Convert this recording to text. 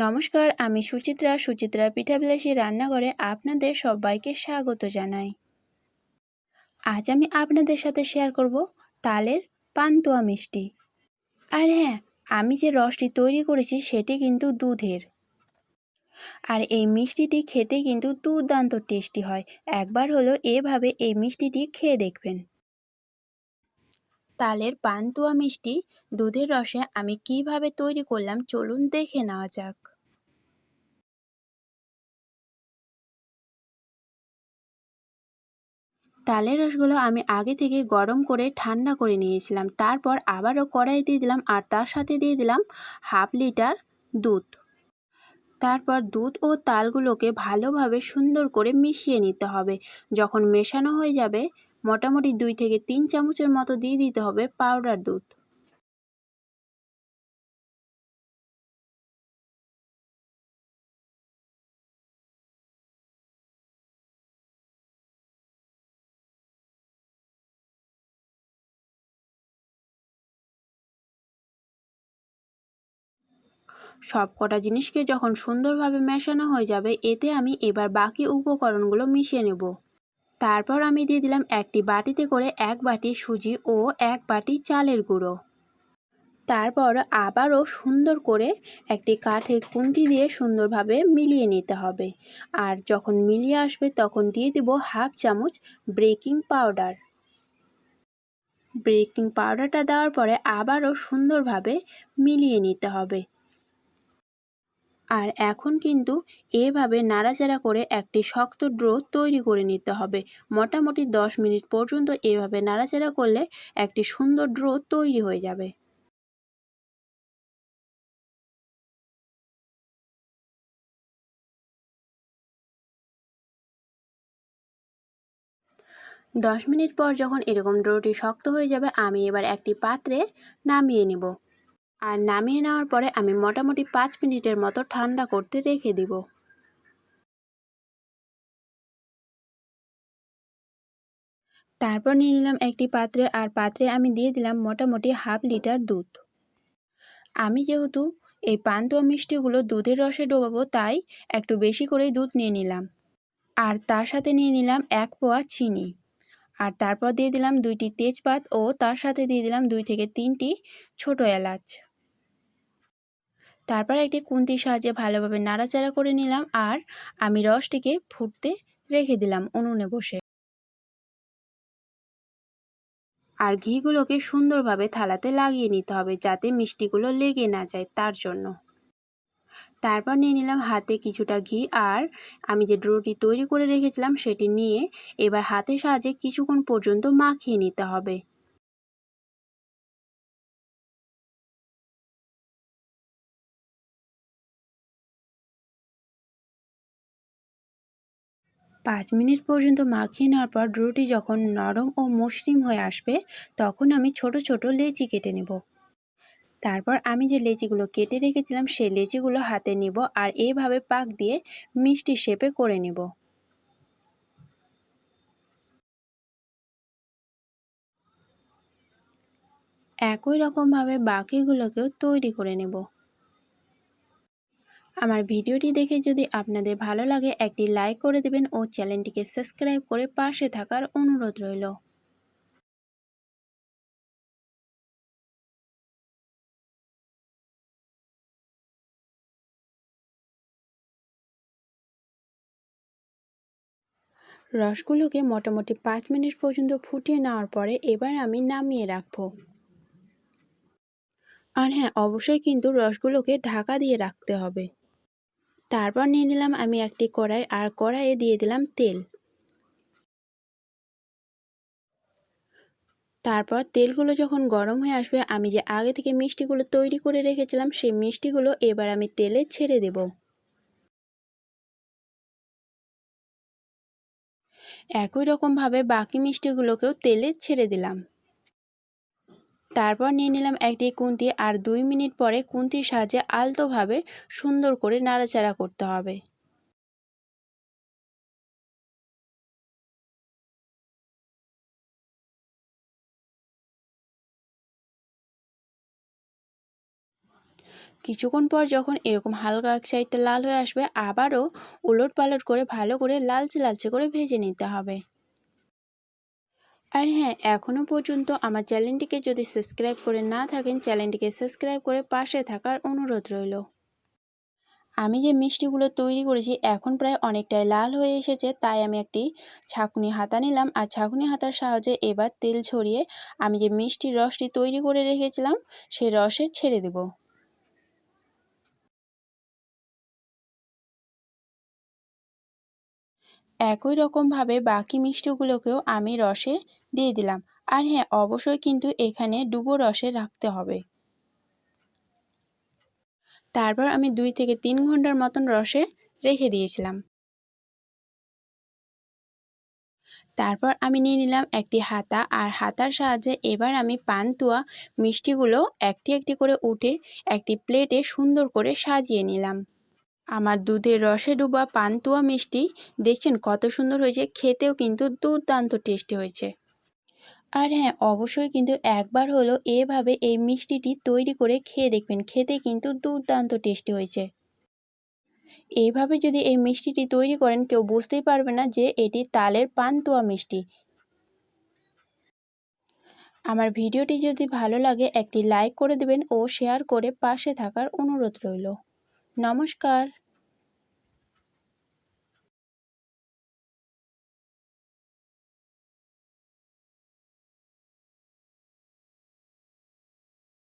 নমস্কার, আমি সুচিত্রা পিঠাবিলাসী রান্নাঘরে আপনাদের সবাইকে স্বাগত জানাই। আজ আমি আপনাদের সাথে শেয়ার করব তালের পান্তুয়া মিষ্টি। আর হ্যাঁ, আমি যে রসটি তৈরি করেছি সেটি কিন্তু দুধের। আর এই মিষ্টিটি খেতে কিন্তু দুর্দান্ত টেস্টি হয়। একবার হলো এভাবে এই মিষ্টিটি খেয়ে দেখবেন। তালের পান্তুয়া মিষ্টি দুধের রসে আমি কিভাবে তৈরি করলাম চলুন দেখে নেওয়া যাক। তালের রসগুলো আমি আগে থেকে গরম করে ঠান্ডা করে নিয়েছিলাম। তারপর আবারও কড়াই দিয়ে দিলাম আর তার সাথে দিয়ে দিলাম হাফ লিটার দুধ। তারপর দুধ ও তালগুলোকে ভালোভাবে সুন্দর করে মিশিয়ে নিতে হবে। যখন মেশানো হয়ে যাবে মোটামুটি 2 থেকে 3 চামচের মতো দিয়ে দিতে হবে পাউডার দুধ। সবকটা জিনিসকে যখন সুন্দরভাবে মেশানো হয়ে যাবে এতে আমি এবার বাকি উপকরণগুলো মিশিয়ে নেব। তারপর আমি দিয়ে দিলাম একটি বাটিতে করে 1 বাটি সুজি ও 1 বাটি চালের গুঁড়ো। তারপর আবারও সুন্দর করে একটি কাঠের খুন্তি দিয়ে সুন্দরভাবে মিলিয়ে নিতে হবে। আর যখন মিলিয়ে আসবে তখন দিয়ে দেব হাফ চামচ বেকিং পাউডার। বেকিং পাউডারটা দেওয়ার পরে আবারও সুন্দরভাবে মিলিয়ে নিতে হবে। আর এখন কিন্তু এভাবে নাড়াচাড়া করে একটি শক্ত ডো তৈরি করে নিতে হবে। মোটামুটি 10 মিনিট পর্যন্ত এভাবে নাড়াচাড়া করলে একটি সুন্দর ডো তৈরি হয়ে যাবে। 10 মিনিট পর যখন এরকম ডোটি শক্ত হয়ে যাবে আমি এবার একটি পাত্রে নামিয়ে নিব। আর নামিয়ে নেওয়ার পরে আমি মোটামুটি 5 মিনিটের মতো ঠান্ডা করতে রেখে দিব। তারপর নিয়ে নিলাম একটি পাত্রে আর পাত্রে আমি দিয়ে দিলাম মোটামুটি হাফ লিটার দুধ। আমি যেহেতু এই পান্তুয়া মিষ্টিগুলো দুধের রসে ডোবাবো তাই একটু বেশি করেই দুধ নিয়ে নিলাম। আর তার সাথে নিয়ে নিলাম 1 পোয়া চিনি। আর তারপর দিয়ে দিলাম 2টি তেজপাত ও তার সাথে দিয়ে দিলাম 2 থেকে 3টি ছোট এলাচ। তারপর একটি খুন্তির সাহায্যে ভালোভাবে নাড়াচাড়া করে নিলাম আর আমি রসটিকে ফুটতে রেখে দিলাম উনুনে বসে। আর ঘিগুলোকে সুন্দরভাবে থালাতে লাগিয়ে নিতে হবে যাতে মিষ্টিগুলো লেগে না যায় তার জন্য। তারপর নিয়ে নিলাম হাতে কিছুটা ঘি আর আমি যে ডোটি তৈরি করে রেখেছিলাম সেটি নিয়ে এবার হাতের সাহায্যে কিছুক্ষণ পর্যন্ত মাখিয়ে নিতে হবে। পাঁচ মিনিট পর্যন্ত মাখিয়ে নেওয়ার পর ডোটি যখন নরম ও মসৃণ হয়ে আসবে তখন আমি ছোট ছোট লেচি কেটে নেব। তারপর আমি যে লেচিগুলো কেটে রেখেছিলাম সেই লেচিগুলো হাতে নিব আর এইভাবে পাক দিয়ে মিষ্টি শেপে করে নেব। একই রকমভাবে বাকিগুলোকেও তৈরি করে নেব। আমার ভিডিওটি দেখে যদি আপনাদের ভালো লাগে একটি লাইক করে দেবেন ও চ্যানেলটিকে সাবস্ক্রাইব করে পাশে থাকার অনুরোধ রইল। রসগুলোকে মোটামুটি 5 মিনিট পর্যন্ত ফুটিয়ে নেওয়ার পরে এবার আমি নামিয়ে রাখবো। আর হ্যাঁ, অবশ্যই কিন্তু রসগুলোকে ঢাকা দিয়ে রাখতে হবে। তারপর নিয়ে নিলাম আমি একটি কড়াই আর কড়াইয়ে দিয়ে দিলাম তেল। তারপর তেলগুলো যখন গরম হয়ে আসবে আমি যে আগে থেকে মিষ্টিগুলো তৈরি করে রেখেছিলাম সেই মিষ্টিগুলো এবার আমি তেলে ছেড়ে দেব। একই রকমভাবে বাকি মিষ্টিগুলোকেও তেলে ছেড়ে দিলাম। তারপর নিয়ে নিলাম একটি খুন্তি আর 2 মিনিট পরে খুন্তির সাহায্যে আলতোভাবে সুন্দর করে নাড়াচাড়া করতে হবে। কিছুক্ষণ পর যখন এরকম হালকা এক সাইডটা লাল হয়ে আসবে, আবারও উলটপালট করে ভালো করে লালচে লালচে করে ভেজে নিতে হবে। আর হ্যাঁ, এখনও পর্যন্ত আমার চ্যানেলটিকে যদি সাবস্ক্রাইব করে না থাকেন, চ্যানেলটিকে সাবস্ক্রাইব করে পাশে থাকার অনুরোধ রইল। আমি যে মিষ্টিগুলো তৈরি করেছি এখন প্রায় অনেকটাই লাল হয়ে এসেছে, তাই আমি একটি ছাঁকনি হাতা নিলাম। আর ছাঁকনি হাতার সাহায্যে এবার তেল ছড়িয়ে আমি যে মিষ্টির রসটি তৈরি করে রেখেছিলাম সেই রসে ছেড়ে দেব। একই রকমভাবে বাকি মিষ্টিগুলোকেও আমি রসে দিয়ে দিলাম। আর হ্যাঁ, অবশ্যই কিন্তু এখানে ডুবো রসে রাখতে হবে। তারপর আমি 2 থেকে 3 ঘন্টার মতন রসে রেখে দিয়েছিলাম। তারপর আমি নিয়ে নিলাম একটি হাতা, আর হাতার সাহায্যে এবার আমি পান্তুয়া মিষ্টিগুলো একটি একটি করে উঠে একটি প্লেটে সুন্দর করে সাজিয়ে নিলাম। আমার দুধের রসে ডোবা পান্তুয়া মিষ্টি দেখছেন কত সুন্দর হয়েছে, খেতেও কিন্তু দুর্দান্ত টেস্টি হয়েছে। আর হ্যাঁ, অবশ্যই কিন্তু একবার হলো এভাবে এই মিষ্টিটি তৈরি করে খেয়ে দেখবেন, খেতে কিন্তু দুর্দান্ত টেস্টি হয়েছে। এইভাবে যদি এই মিষ্টিটি তৈরি করেন কেউ বুঝতেই পারবে না যে এটি তালের পান্তুয়া মিষ্টি। আমার ভিডিওটি যদি ভালো লাগে একটি লাইক করে দেবেন ও শেয়ার করে পাশে থাকার অনুরোধ রইল। নমস্কার।